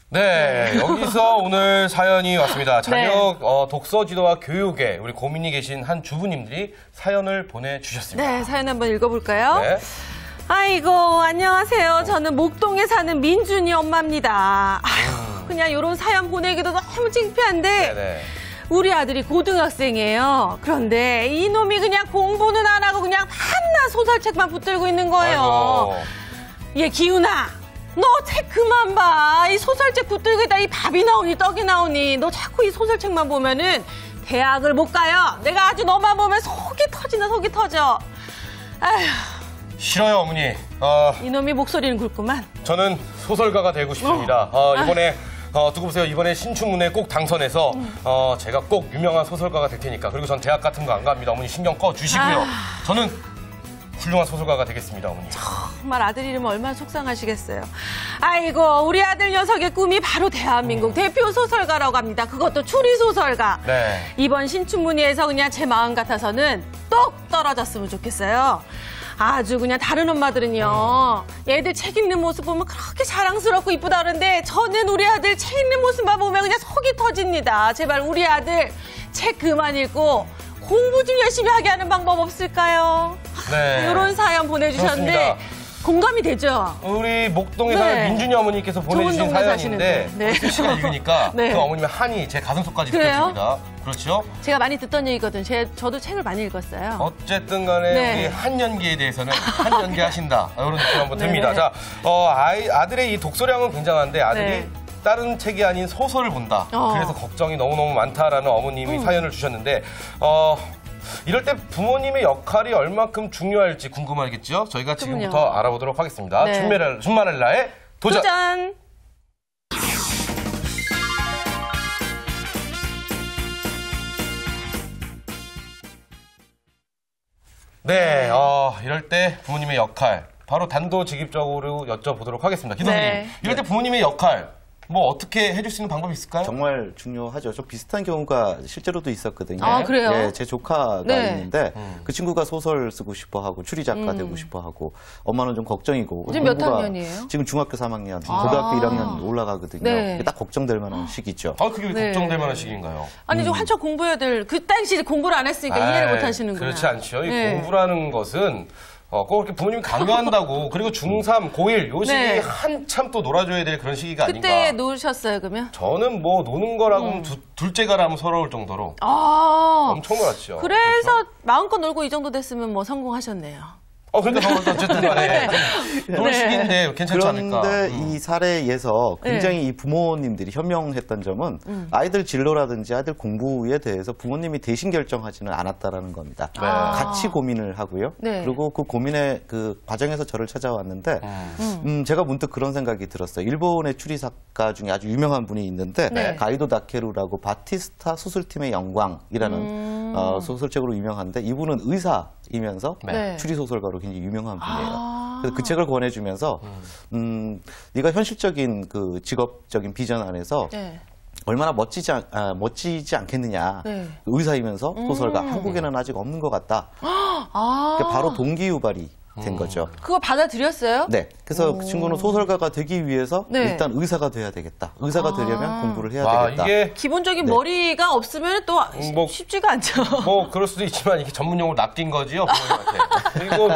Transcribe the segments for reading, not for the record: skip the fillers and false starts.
네, 여기서 오늘 사연이 왔습니다. 자녀 네. 독서 지도와 교육에 우리 고민이 계신 한 주부님들이 사연을 보내주셨습니다. 네, 사연 한번 읽어볼까요? 네. 아이고, 안녕하세요. 저는 목동에 사는 민준이 엄마입니다. 아휴, 그냥 이런 사연 보내기도 너무 창피한데 네네. 우리 아들이 고등학생이에요. 그런데 이놈이 그냥 공부는 안 하고 그냥 한낱 소설책만 붙들고 있는 거예요. 아이고. 얘 기훈아, 너 책 그만 봐. 이 소설책 붙들고 있다 이 밥이 나오니 떡이 나오니 너 자꾸 이 소설책만 보면은 대학을 못 가요. 내가 아주 너만 보면 속이 터져. 아휴. 싫어요, 어머니. 이놈이 목소리는 굵구만. 저는 소설가가 되고 싶습니다. 이번에 두고 보세요. 이번에 신춘문예 꼭 당선해서 제가 꼭 유명한 소설가가 될 테니까. 그리고 전 대학 같은 거 안 갑니다. 어머니 신경 꺼 주시고요. 저는 훌륭한 소설가가 되겠습니다, 어머니. 정말 아들 이름은 얼마나 속상하시겠어요. 아이고, 우리 아들 녀석의 꿈이 바로 대한민국 대표 소설가라고 합니다. 그것도 추리소설가. 네. 이번 신춘문예에서 그냥 제 마음 같아서는 똑 떨어졌으면 좋겠어요. 아주 그냥 다른 엄마들은요. 얘들 책 읽는 모습 보면 그렇게 자랑스럽고 이쁘다 그러는데 저는 우리 아들 책 읽는 모습만 보면 그냥 속이 터집니다. 제발 우리 아들 책 그만 읽고 공부 좀 열심히 하게 하는 방법 없을까요? 네. 이런 사연 보내주셨는데 그렇습니다. 공감이 되죠? 우리 목동에 사는 네. 민준이 어머니께서 보내주신 좋은 동네 사연인데 사시는데. 네. 씨가 읽으니까 네. 그 어머님의 한이 제 가슴속까지 그래요? 느껴집니다. 그렇죠? 제가 많이 듣던 얘기거든요. 저도 책을 많이 읽었어요. 어쨌든 간에 네. 우리 한 연기에 대해서는 한 연기 하신다. 이런 느낌 한번 듭니다. 네네. 자, 아들의 이 독서량은 굉장한데 아들이 네. 다른 책이 아닌 소설을 본다. 그래서 걱정이 너무너무 많다라는 어머님이 사연을 주셨는데 이럴 때 부모님의 역할이 얼만큼 중요할지 궁금하겠죠? 저희가 지금부터 알아보도록 하겠습니다. 네. 준마렐라의 도전! 도전! 네, 이럴 때 부모님의 역할 바로 단도직입적으로 여쭤보도록 하겠습니다. 기사님, 네. 이럴 때 부모님의 역할 뭐 어떻게 해줄 수 있는 방법이 있을까요? 정말 중요하죠. 좀 비슷한 경우가 실제로도 있었거든요. 아, 그래요? 예, 제 조카가 네. 있는데 그 친구가 소설 쓰고 싶어하고 추리 작가 되고 싶어하고 엄마는 좀 걱정이고 지금 몇 공부가 학년이에요? 지금 중학교 3학년, 고등학교 1학년 올라가거든요. 네. 딱 걱정될 만한 시기죠. 그게 네. 걱정될 만한 시기인가요? 아니, 좀 한참 공부해야 될, 그 당시 공부를 안 했으니까 이해를 못 하시는구나. 그렇지 않죠. 이 네. 공부라는 것은 꼭 이렇게 부모님이 강요한다고 그리고 중3, 고1 요 시기에 네. 한참 또 놀아줘야 될 그런 시기가 그때 아닌가. 놓으셨어요, 그러면? 저는 뭐 노는 거라고 하면 둘째가라면 서러울 정도로 아. 엄청 놀았죠. 그래서 그렇죠? 마음껏 놀고 이 정도 됐으면 뭐 성공하셨네요. 그러니까 어쨌든 간에 놀 시기인데 괜찮지 않을까. 그런데 이 사례에서 굉장히 이 부모님들이 현명했던 점은 아이들 진로라든지 아이들 공부에 대해서 부모님이 대신 결정하지는 않았다라는 겁니다. 네. 같이 고민을 하고요. 네. 그리고 그 고민의 그 과정에서 저를 찾아왔는데 제가 문득 그런 생각이 들었어요. 일본의 추리 작가 중에 아주 유명한 분이 있는데 네. 가이도 다케루라고 바티스타 수술팀의 영광이라는 소설책으로 유명한데 이분은 의사이면서 네. 추리 소설가로 굉장히 유명한 분이에요. 그래서 그 책을 권해주면서 네가 현실적인 그 직업적인 비전 안에서 네. 얼마나 멋지지 않겠느냐. 네. 의사이면서 소설가. 한국에는 아직 없는 것 같다. 아. 바로 동기유발이 된 거죠. 그거 받아들였어요? 네. 그래서 그 친구는 소설가가 되기 위해서 네. 일단 의사가 돼야 되겠다. 의사가 되려면 공부를 해야 와, 되겠다. 이게 기본적인 머리가 없으면 또 뭐- 쉽지가 않죠. 뭐 그럴 수도 있지만 이게 전문용어로 낚인 거지요, 부모님한테. 그리고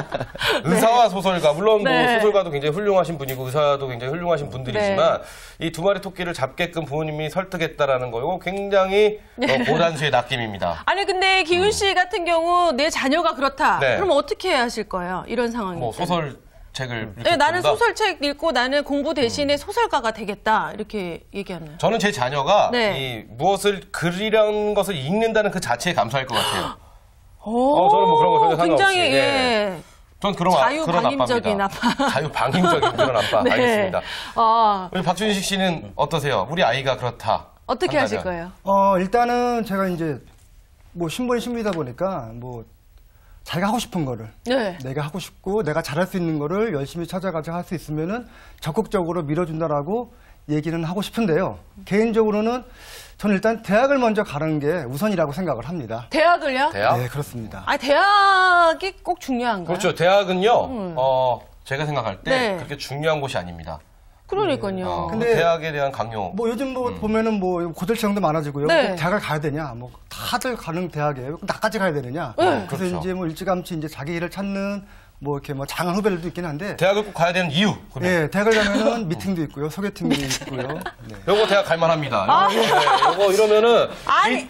의사와 소설가, 물론 뭐 네. 소설가도 굉장히 훌륭하신 분이고 의사도 굉장히 훌륭하신 분들이지만 이 두 마리 토끼를 잡게끔 부모님이 설득했다라는 거 이거 굉장히 고단수의 낚임입니다. 아니 근데 기훈 씨 같은 경우 내 자녀가 그렇다. 네. 그럼 어떻게 하실 거예요? 이런 상황이. 뭐 소설책을 네, 나는 본다? 소설책 읽고 나는 공부 대신에 소설가가 되겠다. 이렇게 얘기하는. 저는 제 자녀가 네. 이 무엇을 글이라는 것을 읽는다는 그 자체에 감사할 것 같아요. 오, 저는 뭐 그런 거 전혀 상관없이. 굉장히 예. 예. 전 그런 자유방임적인 아빠입니다. 아빠. 자유방임적인 그런 아빠. 네. 알겠습니다. 아, 우리 박준식 씨는 어떠세요? 우리 아이가 그렇다. 어떻게 한다면. 하실 거예요? 일단은 제가 이제 뭐 신분이 신분이다 보니까 뭐 자기가 하고 싶은 거를 네. 내가 하고 싶고 내가 잘할 수 있는 거를 열심히 찾아가지고 할 수 있으면은 적극적으로 밀어준다라고 얘기는 하고 싶은데요. 개인적으로는 저는 일단 대학을 먼저 가는 게 우선이라고 생각을 합니다. 대학을요? 대학? 네, 그렇습니다. 아, 대학이 꼭 중요한가요? 그렇죠. 대학은요, 제가 생각할 때 네. 그렇게 중요한 곳이 아닙니다. 그러니까요. 근데 대학에 대한 강요. 뭐 요즘 뭐 보면은 뭐 고들치장도 많아지고요. 네. 꼭 대학을 가야 되냐? 뭐 다들 가는 대학에 나까지 가야 되느냐? 네. 그래서 그렇죠. 이제 뭐 일찌감치 이제 자기 일을 찾는 뭐 이렇게 뭐 장한 후배들도 있긴 한데. 대학을 꼭 가야 되는 이유. 그러면. 예, 대학을 가면은 미팅도 있고요, 소개팅도 있고요. 네. 요거 대학 갈만합니다. 요거 이러면은 아니.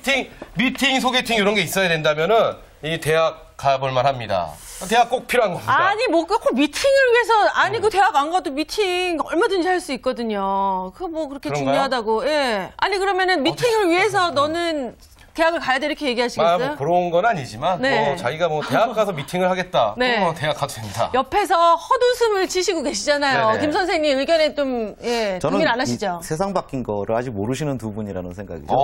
미팅, 소개팅 이런 게 있어야 된다면은 이 대학 가볼만 합니다. 대학 꼭 필요한 겁니다. 아니, 뭐, 꼭 미팅을 위해서, 아니, 그 대학 안 가도 미팅 얼마든지 할 수 있거든요. 그거 뭐 그렇게 그런가요? 중요하다고, 예. 아니, 그러면은 미팅을 위해서 너는 대학을 가야 돼, 이렇게 얘기하시겠어요? 뭐 그런 건 아니지만 네. 뭐 자기가 뭐 대학 가서 미팅을 하겠다. 네. 그럼 뭐 대학 가도 된다. 옆에서 헛웃음을 치시고 계시잖아요. 네네. 김 선생님 의견에 좀, 예, 동의를 안 이 하시죠? 세상 바뀐 거를 아직 모르시는 두 분이라는 생각이죠.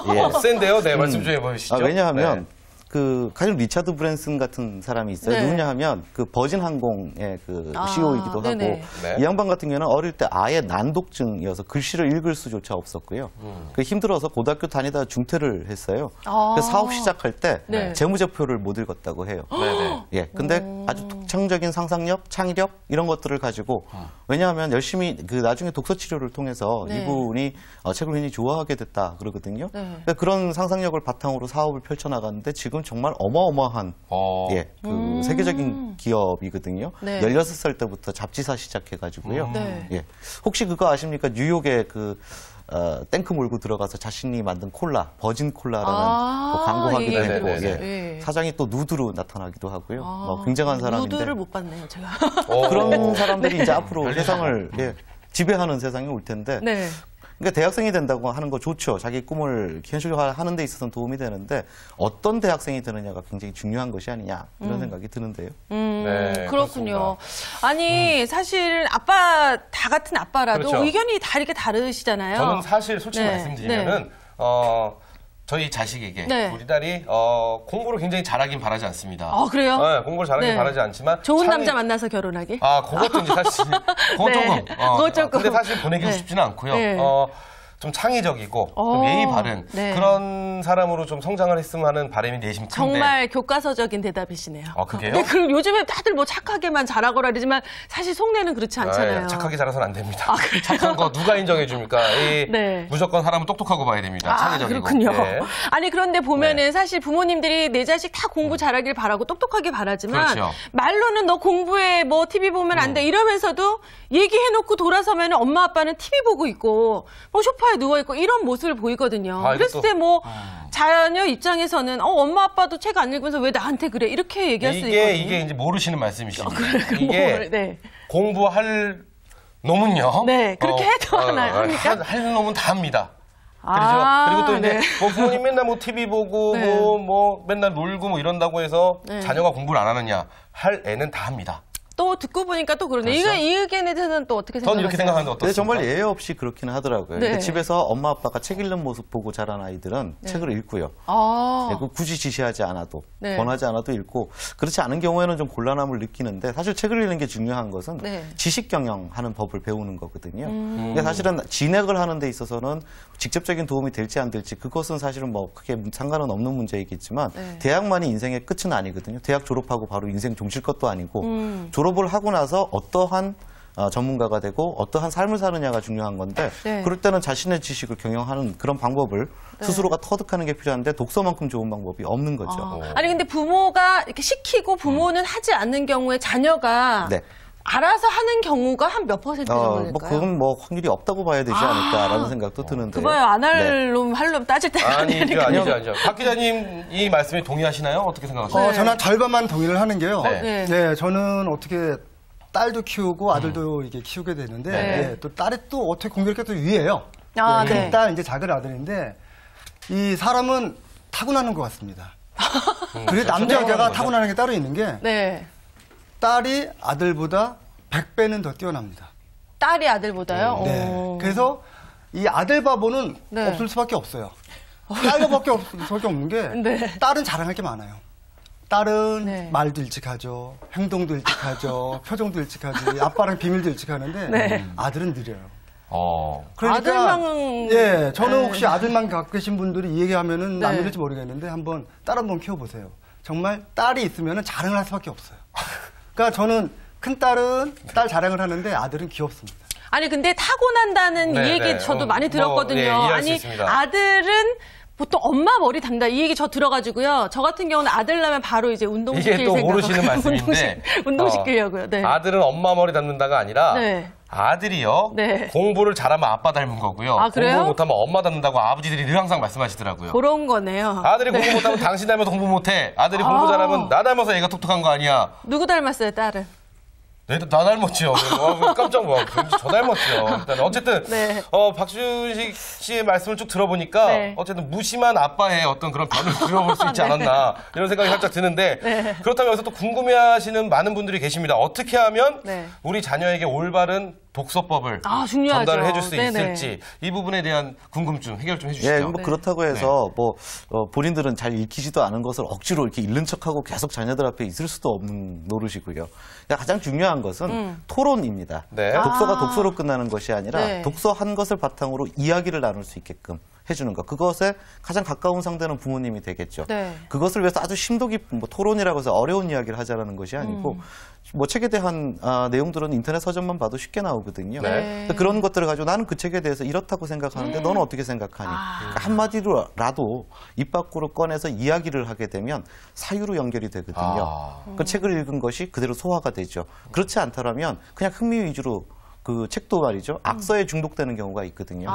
그래요? 예. 센데요? 네, 말씀 좀 해보시죠. 왜냐하면 네. 그 가령 리차드 브랜슨 같은 사람이 있어요. 네. 누구냐 하면 그 버진 항공의 그 아, CEO이기도 네네. 하고 네. 이 양반 같은 경우는 어릴 때 아예 난독증이어서 글씨를 읽을 수조차 없었고요. 그 힘들어서 고등학교 다니다 중퇴를 했어요. 아. 그래서 사업 시작할 때 네. 재무제표를 못 읽었다고 해요. 네네. 예, 근데 아주 독창적인 상상력, 창의력 이런 것들을 가지고 왜냐하면 열심히 그 나중에 독서 치료를 통해서 네. 이분이 책을 굉장히 좋아하게 됐다 그러거든요. 네. 그러니까 그런 상상력을 바탕으로 사업을 펼쳐나갔는데 지금 정말 어마어마한 예, 그 세계적인 기업이거든요. 네. 16살 때부터 잡지사 시작해가지고요. 네. 예, 혹시 그거 아십니까? 뉴욕에 그 탱크 몰고 들어가서 자신이 만든 콜라, 버진 콜라라는 아, 그 광고하기도 예, 했고, 네, 예. 사장이 또 누드로 나타나기도 하고요. 아, 굉장한 사람인데 누드를 못 봤네요, 제가. 그런 사람들이 네. 이제 앞으로 별일 세상을 예, 지배하는 세상이 올 텐데 네. 그러니까 대학생이 된다고 하는 거 좋죠. 자기 꿈을 현실화하는 데 있어서는 도움이 되는데 어떤 대학생이 되느냐가 굉장히 중요한 것이 아니냐 이런 생각이 드는데요. 네, 그렇군요. 아니, 사실 다 같은 아빠라도 그렇죠. 의견이 다 이렇게 다르시잖아요. 저는 사실 솔직히 네, 말씀드리면은 저희 자식에게 네. 우리 딸이 공부를 굉장히 잘하긴 바라지 않습니다. 아, 그래요? 네, 공부를 잘하긴 네. 바라지 않지만 좋은 창의- 남자 만나서 결혼하기? 그것도 이제 사실 그건 네, 조금. 그건 조금. 근데 사실 보내기도 네. 쉽지는 않고요. 네. 좀 창의적이고 어, 좀 예의 바른 네. 그런 사람으로 좀 성장을 했으면 하는 바람이 내심 큰데. 정말 교과서적인 대답이시네요. 그게요? 네, 그리고 요즘에 다들 뭐 착하게만 자라거라 그러지만 사실 속내는 그렇지 않잖아요. 착하게 자라서는 안 됩니다. 착한 거 누가 인정해 줍니까? 네. 무조건 사람은 똑똑하고 봐야 됩니다. 창의적이고. 그렇군요. 예. 아니, 그런데 보면은 사실 부모님들이 내 자식 다 공부 잘하길 바라고 똑똑하게 바라지만 그렇죠. 말로는 너 공부해, 뭐 TV 보면 안 돼 이러면서도 얘기해놓고 돌아서면 엄마 아빠는 TV 보고 있고 뭐 소파에 누워있고 이런 모습을 보이거든요. 그랬을 이것도- 때 뭐 자녀 입장에서는 엄마 아빠도 책 안 읽으면서 왜 나한테 그래 이렇게 얘기할 수 있거든요. 이게 이제 모르시는 말씀이십니다. 뭐, 네. 공부할 놈은요. 네, 그렇게 해도 하나요? 합니까? 할 놈은 다 합니다. 아, 그리고 또 이제 네. 뭐 부모님 맨날 뭐 TV 보고 네. 뭐 맨날 놀고 뭐 이런다고 해서 네. 자녀가 공부를 안 하느냐? 할 애는 다 합니다. 또 듣고 보니까 또 그러네. 그렇죠. 이 의견에 대해서는 또 어떻게 전 생각하세요? 이렇게 생각하는데 근데 어떻습니까? 정말 예외 없이 그렇기는 하더라고요. 네. 그러니까 집에서 엄마 아빠가 책 읽는 모습 보고 자란 아이들은 책을 읽고요. 아, 네, 굳이 지시하지 않아도 네. 권하지 않아도 읽고 그렇지 않은 경우에는 좀 곤란함을 느끼는데 사실 책을 읽는 게 중요한 것은 네. 지식 경영하는 법을 배우는 거거든요. 근데 사실은 진학을 하는 데 있어서는 직접적인 도움이 될지 안 될지 그것은 사실은 뭐 크게 상관은 없는 문제이겠지만 네. 대학만이 인생의 끝은 아니거든요. 대학 졸업하고 바로 인생 종칠 것도 아니고 졸업을 하고 나서 어떠한 전문가가 되고 어떠한 삶을 사느냐가 중요한 건데 네. 그럴 때는 자신의 지식을 경영하는 그런 방법을 스스로가 터득하는 게 필요한데 독서만큼 좋은 방법이 없는 거죠. 아니 근데 부모가 이렇게 시키고 부모는 하지 않는 경우에 자녀가 네. 알아서 하는 경우가 한 몇 퍼센트 정도 될까요? 뭐 그건 뭐 확률이 없다고 봐야 되지 않을까라는 생각도 드는데요. 그봐요. 안 네. 할 놈, 할 놈 따질 때가 아니죠. 박 기자님 이 말씀에 동의하시나요? 어떻게 생각하세요? 저는 절반만 동의를 하는 게요. 네. 네. 저는 어떻게 딸도 키우고 아들도 이게 키우게 되는데 네. 또 딸이 또 어떻게 공교롭게 또 위에요. 아, 네. 큰딸 이제 작은 아들인데 이 사람은 타고나는 것 같습니다. 그래서 남자 여자가 거죠. 타고나는 게 따로 있는 게 네. 딸이 아들보다 100배는 더 뛰어납니다. 딸이 아들보다요? 네. 오. 그래서 이 아들 바보는 네. 없을 수밖에 없어요. 딸밖에 없을 수밖에 없는 게 네. 딸은 자랑할 게 많아요. 딸은 네. 말도 일찍 하죠. 행동도 일찍 하죠. 표정도 일찍 하지. 아빠랑 비밀도 일찍 하는데 네. 아들은 느려요. 아들만 예, 저는 네. 혹시 아들만 갖고 계신 분들이 이 얘기하면은 네. 남일지 모르겠는데 한번 딸 한번 키워보세요. 정말 딸이 있으면은 자랑을 할 수밖에 없어요. 그러니까 저는 큰 딸은 딸 자랑을 하는데 아들은 귀엽습니다. 아니 근데 타고난다는 네, 이 얘기 네. 저도 많이 들었거든요. 네, 이해할 수 아니 있습니다. 아들은 보통 엄마 머리 담다 이 얘기 저 들어가지고요. 저 같은 경우는 아들 나면 바로 이제 운동시킬 이게 또 생각. 모르시는 말씀인데 운동시키려고요. 네. 아들은 엄마 머리 닮는다가 아니라 네. 아들이요. 네. 공부를 잘하면 아빠 닮은 거고요. 아, 그래요? 공부를 못하면 엄마 닮는다고 아버지들이 늘 항상 말씀하시더라고요. 그런 거네요. 아들이 공부 못하면 당신 닮아서 공부 못해. 아들이 공부 잘하면 나 닮아서 얘가 똑똑한 거 아니야. 누구 닮았어요, 딸은? 얘도 나 닮았지요. 깜짝 놀랐어요. 저 닮았지요. 일단 어쨌든 네. 박준식 씨의 말씀을 쭉 들어보니까 네. 어쨌든 무심한 아빠의 어떤 그런 변을 들어볼 수 있지 않았나 이런 생각이 살짝 드는데 네. 그렇다면 여기서 또 궁금해하시는 많은 분들이 계십니다. 어떻게 하면 네. 우리 자녀에게 올바른 독서법을 중요하죠. 전달을 해줄 수 네네. 있을지 이 부분에 대한 궁금증 해결 좀 해주시죠. 예, 뭐 그렇다고 해서 뭐 본인들은 잘 읽히지도 않은 것을 억지로 이렇게 읽는 척하고 계속 자녀들 앞에 있을 수도 없는 노릇이고요. 그러니까 가장 중요한 것은 토론입니다. 네. 독서가 독서로 끝나는 것이 아니라 네. 독서한 것을 바탕으로 이야기를 나눌 수 있게끔 해주는 것. 그것에 가장 가까운 상대는 부모님이 되겠죠. 네. 그것을 위해서 아주 심도 깊은 뭐 토론이라고 해서 어려운 이야기를 하자라는 것이 아니고 뭐 책에 대한 내용들은 인터넷 서점만 봐도 쉽게 나오거든요. 네. 그런 것들을 가지고 나는 그 책에 대해서 이렇다고 생각하는데 너는 어떻게 생각하니? 그러니까 한마디로라도 입 밖으로 꺼내서 이야기를 하게 되면 사유로 연결이 되거든요. 그 책을 읽은 것이 그대로 소화가 되죠. 그렇지 않다면 그냥 흥미 위주로 그 책도 말이죠. 악서에 중독되는 경우가 있거든요.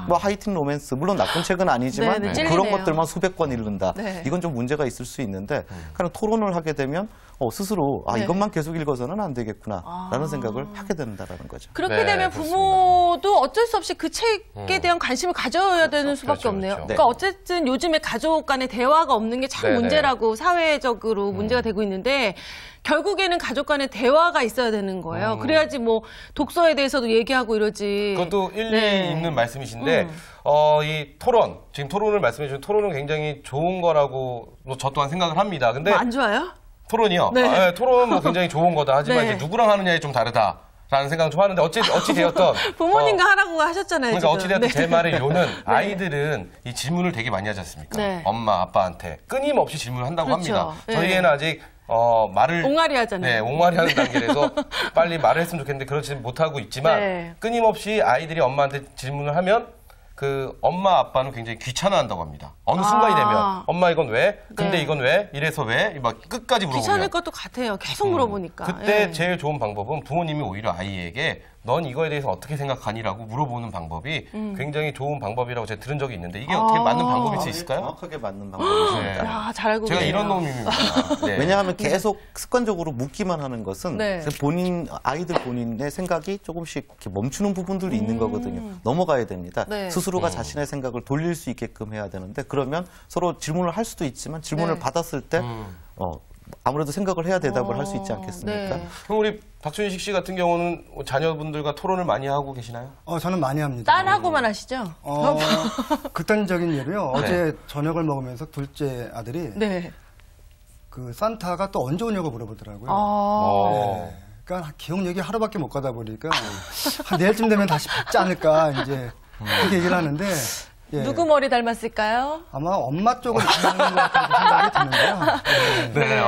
뭐 하이틴 로맨스 물론 나쁜 책은 아니지만 네, 네, 그런 찔리네요. 것들만 수백 권 읽는다. 네. 이건 좀 문제가 있을 수 있는데 그냥 토론을 하게 되면 스스로 네. 이것만 계속 읽어서는 안 되겠구나라는 생각을 하게 된다라는 거죠. 그렇게 네, 되면 그렇습니다. 부모도 어쩔 수 없이 그 책에 대한 관심을 가져야 되는 수밖에 그렇죠, 없네요. 그렇죠. 그러니까 어쨌든 요즘에 가족 간의 대화가 없는 게 참 네네. 문제라고 사회적으로 문제가 되고 있는데 결국에는 가족 간의 대화가 있어야 되는 거예요. 그래야지 뭐 독서에 대해서도 얘기하고 이러지. 그것도 일리 네. 있는 말씀이신데 이 토론 지금 토론을 말씀해 주신 토론은 굉장히 좋은 거라고 저 또한 생각을 합니다. 근데 뭐 안 좋아요? 토론이요. 네. 토론은 뭐 굉장히 좋은 거다. 하지만 네. 이제 누구랑 하느냐에 좀 다르다라는 생각을 좀 하는데 어찌 되었던 부모님과 하라고 하셨잖아요. 그러니까 지금. 어찌 되었던 네. 제 말의 요는 아이들은 이 질문을 되게 많이 하지 않습니까? 네. 엄마 아빠한테 끊임없이 질문을 한다고 그렇죠. 합니다. 네. 저희 애는 아직 말을 옹알이 하잖아요. 네, 옹알이 하는 단계라서 빨리 말을 했으면 좋겠는데 그렇지 못하고 있지만 네. 끊임없이 아이들이 엄마한테 질문을 하면 그 엄마 아빠는 굉장히 귀찮아한다고 합니다. 어느 순간이 되면 엄마 이건 왜? 근데 네. 이건 왜? 이래서 왜? 막 끝까지 물어보면 귀찮을 것도 같아요. 계속 물어보니까. 그때 예. 제일 좋은 방법은 부모님이 오히려 아이에게 넌 이거에 대해서 어떻게 생각하니라고 물어보는 방법이 굉장히 좋은 방법이라고 제가 들은 적이 있는데 이게 어떻게 맞는 방법일 수 있을까요? 정확하게 맞는 방법입니다. 네. 야, 잘 알고 제가 계세요. 이런 놈입니다. 네. 왜냐하면 계속 습관적으로 묻기만 하는 것은 네. 아이들 본인의 생각이 조금씩 이렇게 멈추는 부분들이 있는 거거든요. 넘어가야 됩니다. 네. 스스로가 자신의 생각을 돌릴 수 있게끔 해야 되는데 그러면 서로 질문을 할 수도 있지만 질문을 네. 받았을 때 아무래도 생각을 해야 대답을 할 수 있지 않겠습니까? 네. 그럼 우리 박준식 씨 같은 경우는 자녀분들과 토론을 많이 하고 계시나요? 저는 많이 합니다. 딸하고만 하시죠? 극단적인 예로요. 네. 어제 저녁을 먹으면서 둘째 아들이 네. 그 산타가 또 언제 오냐고 물어보더라고요. 어. 네. 그러니까 기억력이 하루밖에 못 가다 보니까 한 내일쯤 되면 다시 받지 않을까 이제 그렇게 얘기를 하는데 예. 누구 머리 닮았을까요? 아마 엄마 쪽을 닮는 것 같은 생각이 드는데요. 네. 네.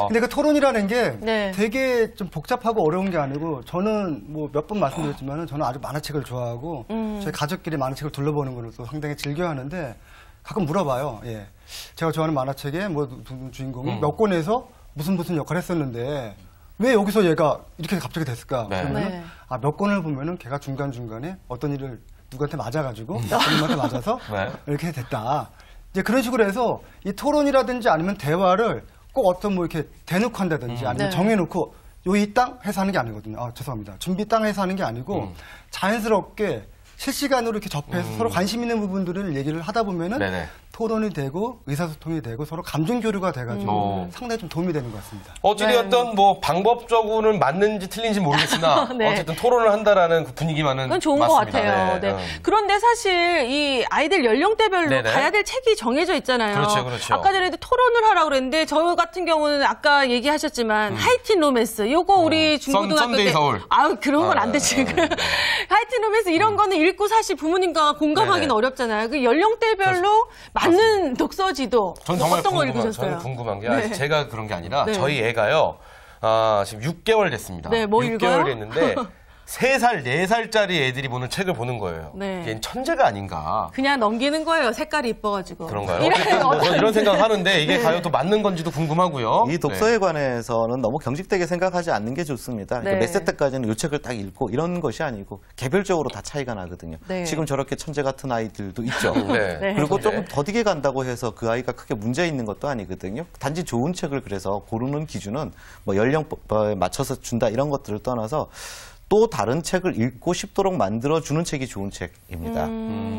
근데 그 토론이라는 게 네. 되게 좀 복잡하고 어려운 게 아니고 저는 뭐 몇 번 말씀드렸지만은 저는 아주 만화책을 좋아하고 저희 가족끼리 만화책을 둘러보는 걸 또 상당히 즐겨하는데 가끔 물어봐요. 예. 제가 좋아하는 만화책에 뭐 주인공이 몇 권에서 무슨 역할을 했었는데 왜 여기서 얘가 이렇게 갑자기 됐을까? 네. 그러면은 네. 몇 권을 보면은 걔가 중간중간에 어떤 일을 누구한테 맞아가지고 누구한테 맞아서 네. 이렇게 됐다. 이제 그런 식으로 해서 이 토론이라든지 아니면 대화를 꼭 어떤 뭐 이렇게 대놓고 한다든지 아니면 네. 정해놓고 요 이 땅 해서 하는 게 아니거든요. 죄송합니다. 준비 땅 해서 하는 게 아니고 자연스럽게 실시간으로 이렇게 접해서 서로 관심 있는 부분들을 얘기를 하다 보면은 네네. 토론이 되고 의사소통이 되고 서로 감정 교류가 돼가지고 상당히 좀 도움이 되는 것 같습니다. 어찌되었던 뭐 방법적으로는 맞는지 틀린지 모르겠으나 네. 어쨌든 토론을 한다라는 그 분위기만은 그건 좋은 맞습니다. 것 같아요. 네. 네. 그런데 사실 이 아이들 연령대별로 네네. 가야 될 책이 정해져 있잖아요. 그렇죠, 그렇죠. 아까 전에도 토론을 하라고 그랬는데 저 같은 경우는 아까 얘기하셨지만 하이틴 로맨스 요거 우리 중고등학교 썬데이 때 서울. 그런 건 안 되지. 하이틴 로맨스 이런 거는 읽고 사실 부모님과 공감하기는 네네. 어렵잖아요. 그 연령대별로 맞는 독서지도 전 정말 어떤 거 궁금한, 읽으셨어요? 저는 궁금한 게 네. 제가 그런 게 아니라 네. 저희 애가요 지금 6개월 됐습니다. 네, 뭐 6개월 읽어요? 됐는데 3살, 4살짜리 애들이 보는 책을 보는 거예요. 네. 이게 천재가 아닌가. 그냥 넘기는 거예요. 색깔이 이뻐가지고. 그런가요? 이래, 어쨌든 뭐 저는 이런 생각하는데 이게 네. 과연 또 맞는 건지도 궁금하고요. 이 독서에 관해서는 너무 경직되게 생각하지 않는 게 좋습니다. 네. 몇 세 때까지는 이 책을 딱 읽고 이런 것이 아니고 개별적으로 다 차이가 나거든요. 네. 지금 저렇게 천재 같은 아이들도 있죠. 네. 네. 그리고 천재. 조금 더디게 간다고 해서 그 아이가 크게 문제 있는 것도 아니거든요. 단지 좋은 책을 그래서 고르는 기준은 뭐 연령에 맞춰서 준다 이런 것들을 떠나서 또 다른 책을 읽고 싶도록 만들어주는 책이 좋은 책입니다.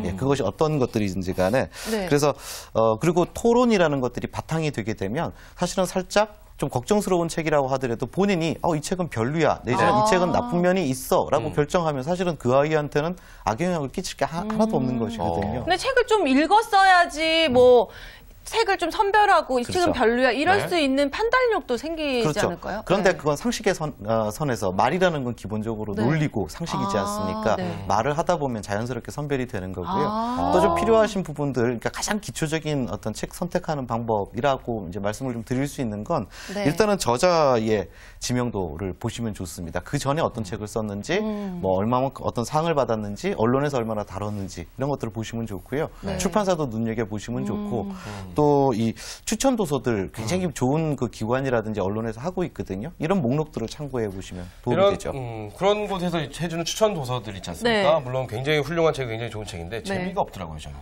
예, 그것이 어떤 것들이든지 간에. 네. 그래서, 그리고 토론이라는 것들이 바탕이 되게 되면 사실은 살짝 좀 걱정스러운 책이라고 하더라도 본인이 이 책은 별로야, 내지는 이 책은 나쁜 면이 있어 라고 결정하면 사실은 그 아이한테는 악영향을 끼칠 게 하나도 없는 것이거든요. 근데 책을 좀 읽었어야지 뭐 책을 좀 선별하고 이 책은 그렇죠. 별로야 이럴 네. 수 있는 판단력도 생기지 그렇죠. 않을까요? 그런데 네. 그건 상식의 선에서 말이라는 건 기본적으로 네. 논리고 상식이지 아, 않습니까? 네. 말을 하다 보면 자연스럽게 선별이 되는 거고요. 아. 또 좀 필요하신 부분들, 그러니까 가장 기초적인 어떤 책 선택하는 방법이라고 이제 말씀을 좀 드릴 수 있는 건 네. 일단은 저자의 지명도를 보시면 좋습니다. 그 전에 어떤 책을 썼는지, 뭐 얼마만큼 어떤 상을 받았는지, 언론에서 얼마나 다뤘는지 이런 것들을 보시면 좋고요. 네. 출판사도 눈여겨 보시면 좋고 또 이 추천 도서들 굉장히 좋은 그 기관이라든지 언론에서 하고 있거든요. 이런 목록들을 참고해 보시면 도움이 되죠. 그런 곳에서 해주는 추천 도서들 있지 않습니까? 네. 물론 굉장히 훌륭한 책, 굉장히 좋은 책인데 네. 재미가 없더라고요, 저는.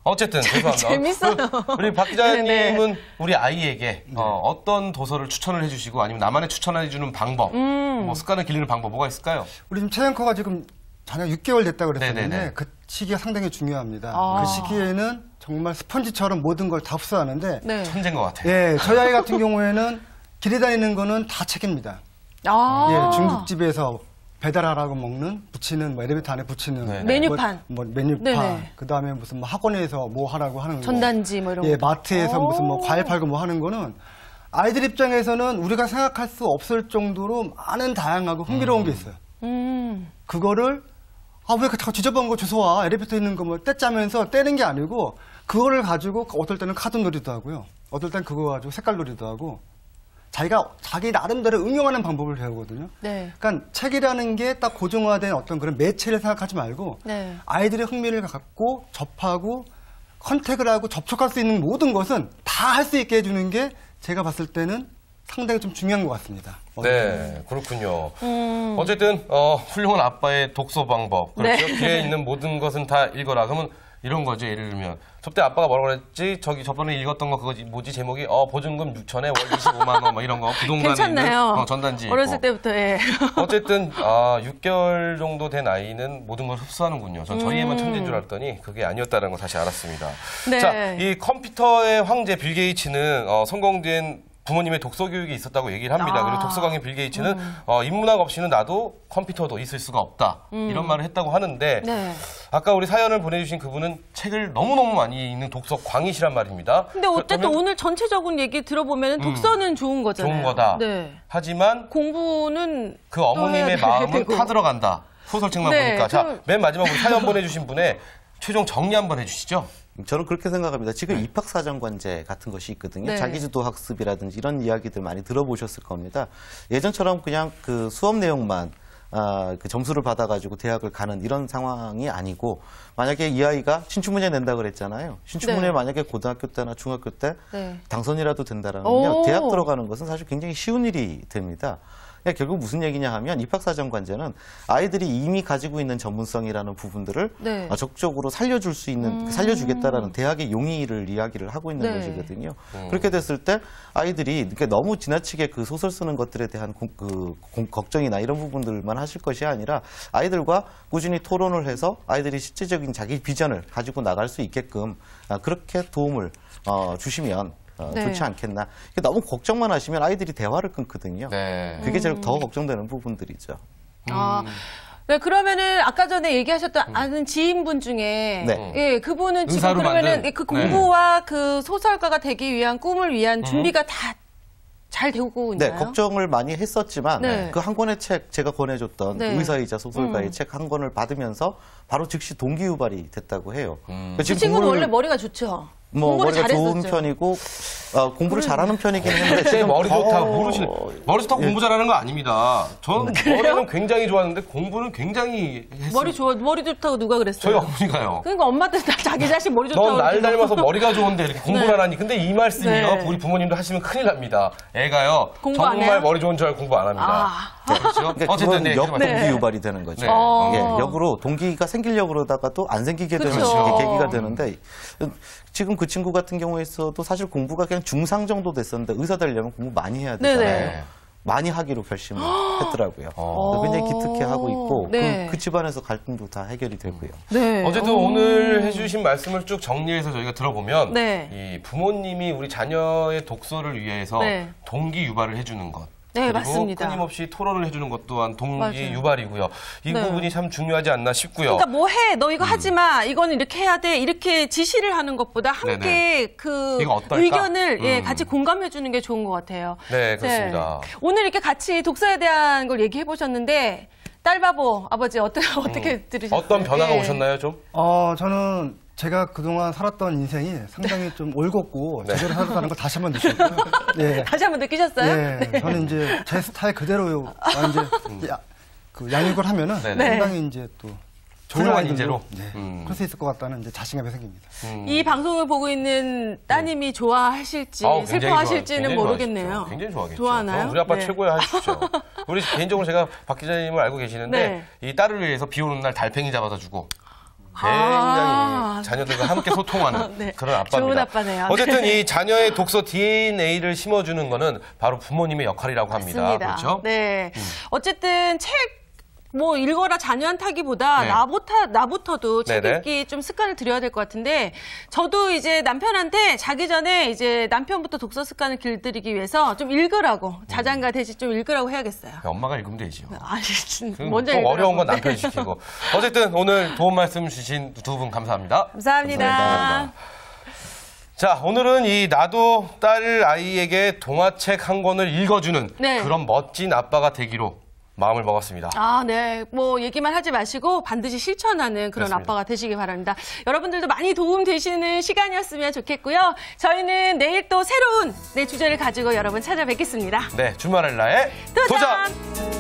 어쨌든 죄송합니다. 재밌어요. 우리 박 기자님은 네. 우리 아이에게 어떤 도서를 추천을 해주시고 아니면 나만의 추천해주는 방법, 뭐 습관을 기르는 방법 뭐가 있을까요? 우리 지금 최연커가 지금 자녀 6개월 됐다고 그랬었는데 네네네. 그 시기가 상당히 중요합니다. 아. 그 시기에는 정말 스펀지처럼 모든 걸 다 흡수하는데 네. 천재인 것 같아요. 예, 저희 아이 같은 경우에는 길에 다니는 거는 다 책입니다. 아. 예, 중국집에서 배달하라고 먹는 붙이는 뭐 엘리베이터 안에 붙이는 네네. 메뉴판. 뭐 메뉴판 네네. 그다음에 무슨 뭐 학원에서 뭐 하라고 하는 거 전단지 뭐 이런 예, 거. 마트에서 무슨 뭐 오. 과일 팔고 뭐 하는 거는 아이들 입장에서는 우리가 생각할 수 없을 정도로 많은 다양하고 흥미로운 게 있어요. 그거를 왜 자꾸 지저분한 거 주워와 엘리베이터 있는 거 뭐 떼짜면서 떼는 게 아니고 그거를 가지고 어떨 때는 카드 놀이도 하고요. 어떨 땐 그거 가지고 색깔 놀이도 하고 자기가 자기 나름대로 응용하는 방법을 배우거든요. 네. 그러니까 책이라는 게 딱 고정화된 어떤 그런 매체를 생각하지 말고 네. 아이들의 흥미를 갖고 접하고 컨택을 하고 접촉할 수 있는 모든 것은 다 할 수 있게 해주는 게 제가 봤을 때는 상당히 좀 중요한 것 같습니다. 네, 그렇군요. 어쨌든 훌륭한 아빠의 독서 방법. 그렇죠. 네. 길에 있는 모든 것은 다 읽어라. 그러면 이런 거죠. 예를 들면 저때 아빠가 뭐라고 그랬지? 저번에 읽었던 거 그거 뭐지? 제목이 보증금 6천에 월 25만 원 뭐 이런 거 부동산에 괜찮나요? 있는 전단지 어렸을 있고. 때부터 예. 어쨌든 6개월 정도 된 아이는 모든 걸 흡수하는군요. 전 저희 애만 천재인 줄 알았더니 그게 아니었다는 거 다시 알았습니다. 네. 자, 이 컴퓨터의 황제 빌 게이츠는 성공된 부모님의 독서 교육이 있었다고 얘기를 합니다. 그리고 독서광인 빌 게이츠는 인문학 없이는 나도 컴퓨터도 있을 수가 없다. 이런 말을 했다고 하는데 네. 아까 우리 사연을 보내주신 그분은 책을 너무너무 많이 읽는 독서광이시란 말입니다. 근데 어쨌든 그렇다면 오늘 전체적인 얘기 들어보면 독서는 좋은 거잖아요. 좋은 거다. 네. 하지만 공부는 그 어머님의 또 해야 마음은 되고. 타들어간다. 소설책만 네, 보니까. 자, 좀- 맨 마지막으로 사연 보내주신 분의 최종 정리 한번 해주시죠. 저는 그렇게 생각합니다. 지금 입학사정관제 같은 것이 있거든요. 네. 자기주도 학습이라든지 이런 이야기들 많이 들어보셨을 겁니다. 예전처럼 그냥 그 수업 내용만 그 점수를 받아가지고 대학을 가는 이런 상황이 아니고 만약에 이 아이가 신춘문예 낸다 그랬잖아요. 신춘문예 네. 만약에 고등학교 때나 중학교 때 네. 당선이라도 된다라면요. 오. 대학 들어가는 것은 사실 굉장히 쉬운 일이 됩니다. 그러니까 결국 무슨 얘기냐 하면 입학사정관제는 아이들이 이미 가지고 있는 전문성이라는 부분들을 네. 적극적으로 살려줄 수 있는, 살려주겠다라는 대학의 용의를 이야기를 하고 있는 네. 것이거든요. 그렇게 됐을 때 아이들이 이렇게 너무 지나치게 그 소설 쓰는 것들에 대한 걱정이나 이런 부분들만 하실 것이 아니라 아이들과 꾸준히 토론을 해서 아이들이 실질적인 자기 비전을 가지고 나갈 수 있게끔 그렇게 도움을 주시면 네. 좋지 않겠나. 너무 걱정만 하시면 아이들이 대화를 끊거든요. 네. 그게 제일 더 걱정되는 부분들이죠. 아, 네, 그러면은 아까 전에 얘기하셨던 아는 지인분 중에 네. 예, 그분은 지금 의사로 그러면은 만든, 그 공부와 그 소설가가 되기 위한 꿈을 위한 준비가 다 잘 되고 네, 있나요? 걱정을 많이 했었지만 네. 그 한 권의 책 제가 권해줬던 네. 의사이자 소설가의 책 한 권을 받으면서 바로 즉시 동기유발이 됐다고 해요. 그 친구는 원래 머리가 좋죠. 뭐 공부를 머리가 좋은 잘했었죠. 편이고 공부를 잘하는 편이긴 했는데 제 지금 머리 좋다 더- 모르시네. 머리 좋다고 공부 잘하는 거 아닙니다. 저는 머리는 굉장히 좋았는데 공부는 굉장히 했어요. 머리 좋다고 누가 그랬어요? 저희 어머니가요. 그러니까 엄마들 다 자기 자식 머리 좋다고 넌 날 그러지 마. 닮아서 머리가 좋은데 이렇게 공부를 안 하니. 근데 이 말씀이요. 네. 우리 부모님도 하시면 큰일 납니다. 애가요. 공부 안 정말 해요? 머리 좋은 줄 알고 공부 안 합니다. 그렇죠? 그러니까 어쨌든 그건 네, 역동기 네. 유발이 되는 거죠. 네. 예, 역으로 동기가 생기려고 그러다가도 안 생기게 되는 그쵸. 계기가 되는데 지금 그 친구 같은 경우에 있어도 사실 공부가 그냥 중상 정도 됐었는데 의사 되려면 공부 많이 해야 되잖아요. 네네. 많이 하기로 결심을 했더라고요. 굉장히 기특해하고 있고 네. 그 집안에서 갈등도 다 해결이 되고요. 네. 어쨌든 오늘 해주신 말씀을 쭉 정리해서 저희가 들어보면 네. 이 부모님이 우리 자녀의 독서를 위해서 네. 동기 유발을 해주는 것. 네, 그리고 맞습니다. 끊임없이 토론을 해주는 것 또한 동기 맞아요. 유발이고요. 이 네. 부분이 참 중요하지 않나 싶고요. 그러니까 뭐 해, 너 이거 하지 마, 이거는 이렇게 해야 돼, 이렇게 지시를 하는 것보다 함께 네네. 그 이거 어떨까? 의견을 같이 공감해 주는 게 좋은 것 같아요. 네, 그렇습니다. 오늘 이렇게 같이 독서에 대한 걸 얘기해 보셨는데 딸바보 아버지 어떻게 들으셨어요? 어떤 변화가 예. 오셨나요, 좀? 저는 제가 그동안 살았던 인생이 상당히 좀 올곧고 네. 제대로 살았다는 걸 다시 한번 느꼈고요. 예. 다시 한번 느끼셨어요? 예, 저는 이제 제 스타일 그대로 이제 그 양육을 하면은 네네. 상당히 이제 또 좋은 훌륭한 아이들로, 인재로? 네, 그럴 수 있을 것 같다는 이제 자신감이 생깁니다. 이 방송을 보고 있는 따님이 좋아하실지 굉장히 슬퍼하실지는 굉장히 모르겠네요. 좋아하시죠. 굉장히 좋아하겠죠. 좋아하나요? 그럼 우리 아빠 네. 최고야 하십시오. 우리 개인적으로 제가 박 기자님을 알고 계시는데 네. 이 딸을 위해서 비 오는 날 달팽이 잡아다 주고 굉장히 아. 자녀들과 함께 소통하는 네. 그런 아빠입니다. 좋은 아빠네요. 어쨌든 네. 이 자녀의 독서 DNA를 심어주는 거는 바로 부모님의 역할이라고 합니다. 맞습니다. 그렇죠? 네. 어쨌든 책 뭐 읽어라 자녀한테 하기보다 네. 나부터도 책 네네. 읽기 좀 습관을 들여야 될 것 같은데 저도 이제 남편한테 자기 전에 이제 남편부터 독서 습관을 길들이기 위해서 좀 읽으라고 자장가 대신 좀 읽으라고 해야겠어요. 엄마가 읽으면 되죠. 아니, 그럼 먼저 꼭 읽으라고. 어려운 건 네. 남편이 시키고. 어쨌든 오늘 도움 말씀 주신 두 분 감사합니다. 감사합니다. 감사합니다. 자, 오늘은 이 나도 딸 아이에게 동화책 한 권을 읽어주는 네. 그런 멋진 아빠가 되기로 마음을 먹었습니다. 아, 네. 뭐 얘기만 하지 마시고 반드시 실천하는 그런 그렇습니다. 아빠가 되시기 바랍니다. 여러분들도 많이 도움 되시는 시간이었으면 좋겠고요. 저희는 내일 또 새로운 주제를 가지고 여러분 찾아뵙겠습니다. 네, 주말의 나의 도전!